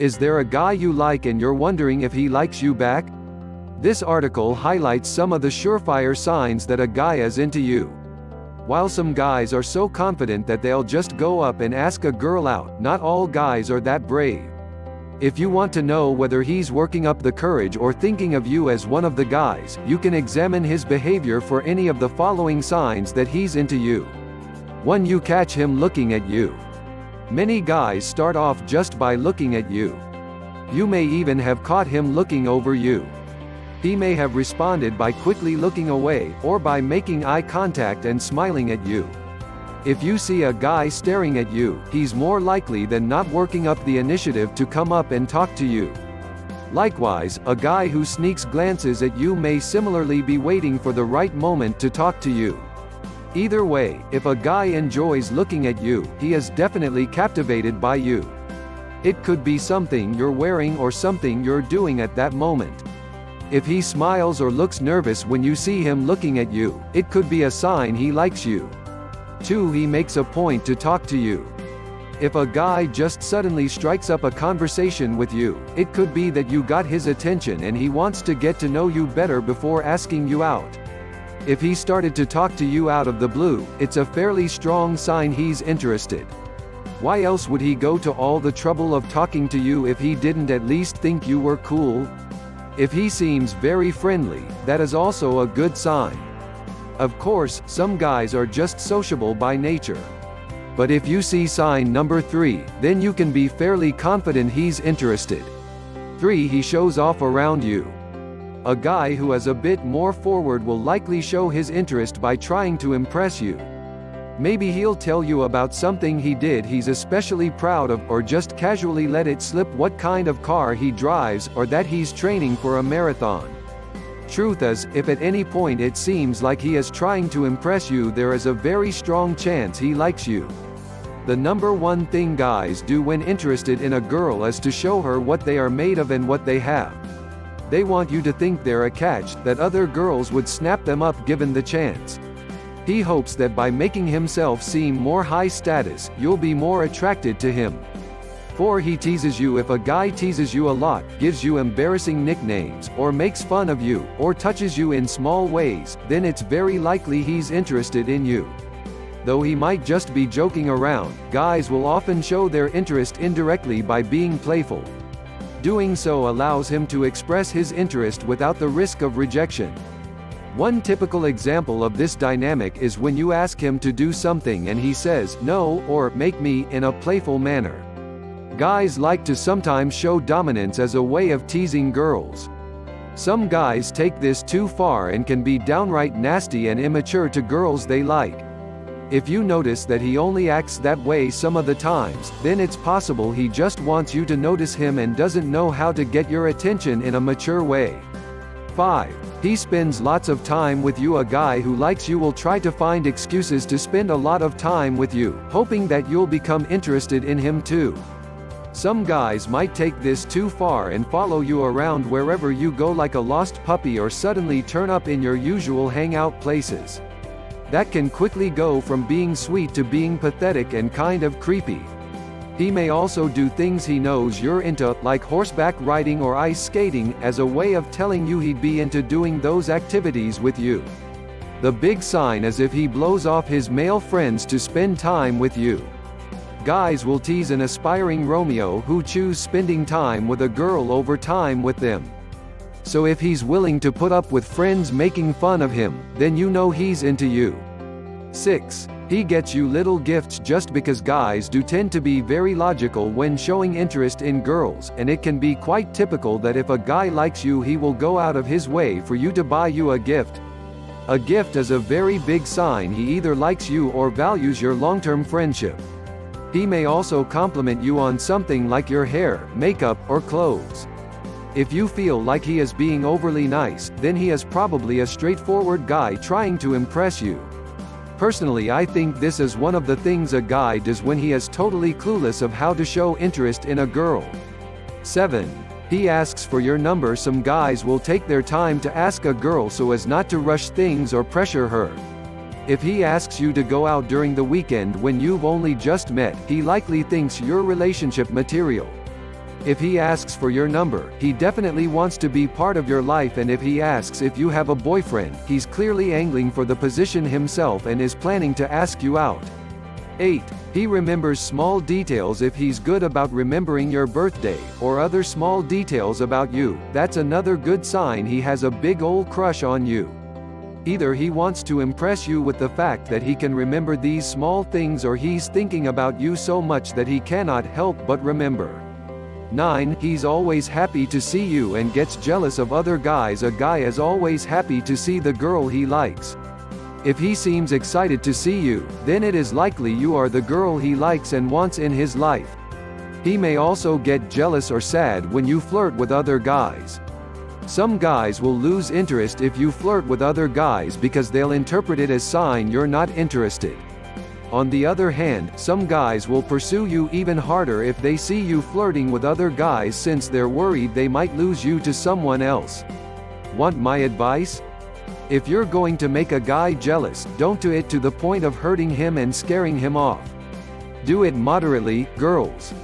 Is there a guy you like and you're wondering if he likes you back? This article highlights some of the surefire signs that a guy is into you. While some guys are so confident that they'll just go up and ask a girl out, not all guys are that brave. If you want to know whether he's working up the courage or thinking of you as one of the guys, you can examine his behavior for any of the following signs that he's into you. 1. You catch him looking at you. Many guys start off just by looking at you. You may even have caught him looking over you. He may have responded by quickly looking away, or by making eye contact and smiling at you. If you see a guy staring at you, he's more likely than not working up the initiative to come up and talk to you. Likewise, a guy who sneaks glances at you may similarly be waiting for the right moment to talk to you. Either way, if a guy enjoys looking at you, he is definitely captivated by you. It could be something you're wearing or something you're doing at that moment. If he smiles or looks nervous when you see him looking at you, it could be a sign he likes you. 2. He makes a point to talk to you. If a guy just suddenly strikes up a conversation with you, it could be that you got his attention and he wants to get to know you better before asking you out. If he started to talk to you out of the blue, it's a fairly strong sign he's interested. Why else would he go to all the trouble of talking to you if he didn't at least think you were cool? If he seems very friendly, that is also a good sign. Of course, some guys are just sociable by nature. But if you see sign number 3, then you can be fairly confident he's interested. 3. He shows off around you. A guy who is a bit more forward will likely show his interest by trying to impress you. Maybe he'll tell you about something he did he's especially proud of, or just casually let it slip what kind of car he drives, or that he's training for a marathon. Truth is, if at any point it seems like he is trying to impress you, there is a very strong chance he likes you. The number one thing guys do when interested in a girl is to show her what they are made of and what they have. They want you to think they're a catch, that other girls would snap them up given the chance. He hopes that by making himself seem more high status, you'll be more attracted to him. 4. He teases you. If a guy teases you a lot, gives you embarrassing nicknames, or makes fun of you, or touches you in small ways, then it's very likely he's interested in you. Though he might just be joking around, guys will often show their interest indirectly by being playful. Doing so allows him to express his interest without the risk of rejection. One typical example of this dynamic is when you ask him to do something and he says no, or make me, in a playful manner. Guys like to sometimes show dominance as a way of teasing girls. Some guys take this too far and can be downright nasty and immature to girls they like. If you notice that he only acts that way some of the times, then it's possible he just wants you to notice him and doesn't know how to get your attention in a mature way. 5. He spends lots of time with you. A guy who likes you will try to find excuses to spend a lot of time with you, hoping that you'll become interested in him too. Some guys might take this too far and follow you around wherever you go like a lost puppy, or suddenly turn up in your usual hangout places. That can quickly go from being sweet to being pathetic and kind of creepy. He may also do things he knows you're into, like horseback riding or ice skating, as a way of telling you he'd be into doing those activities with you. The big sign is if he blows off his male friends to spend time with you. Guys will tease an aspiring Romeo who chooses spending time with a girl over time with them. So if he's willing to put up with friends making fun of him, then you know he's into you. 6. He gets you little gifts. Just because guys do tend to be very logical when showing interest in girls, and it can be quite typical that if a guy likes you he will go out of his way for you to buy you a gift. A gift is a very big sign he either likes you or values your long-term friendship. He may also compliment you on something like your hair, makeup, or clothes. If you feel like he is being overly nice, then he is probably a straightforward guy trying to impress you. Personally, I think this is one of the things a guy does when he is totally clueless of how to show interest in a girl. 7. He asks for your number. Some guys will take their time to ask a girl so as not to rush things or pressure her. If he asks you to go out during the weekend when you've only just met, he likely thinks you're relationship material. If he asks for your number, he definitely wants to be part of your life, and if he asks if you have a boyfriend, he's clearly angling for the position himself and is planning to ask you out. 8. He remembers small details. If he's good about remembering your birthday, or other small details about you, that's another good sign he has a big ol' crush on you. Either he wants to impress you with the fact that he can remember these small things, or he's thinking about you so much that he cannot help but remember. 9. He's always happy to see you and gets jealous of other guys. A guy is always happy to see the girl he likes. If he seems excited to see you, then it is likely you are the girl he likes and wants in his life. He may also get jealous or sad when you flirt with other guys. Some guys will lose interest if you flirt with other guys because they'll interpret it as sign you're not interested. On the other hand, some guys will pursue you even harder if they see you flirting with other guys, since they're worried they might lose you to someone else. Want my advice? If you're going to make a guy jealous, don't do it to the point of hurting him and scaring him off. Do it moderately, girls.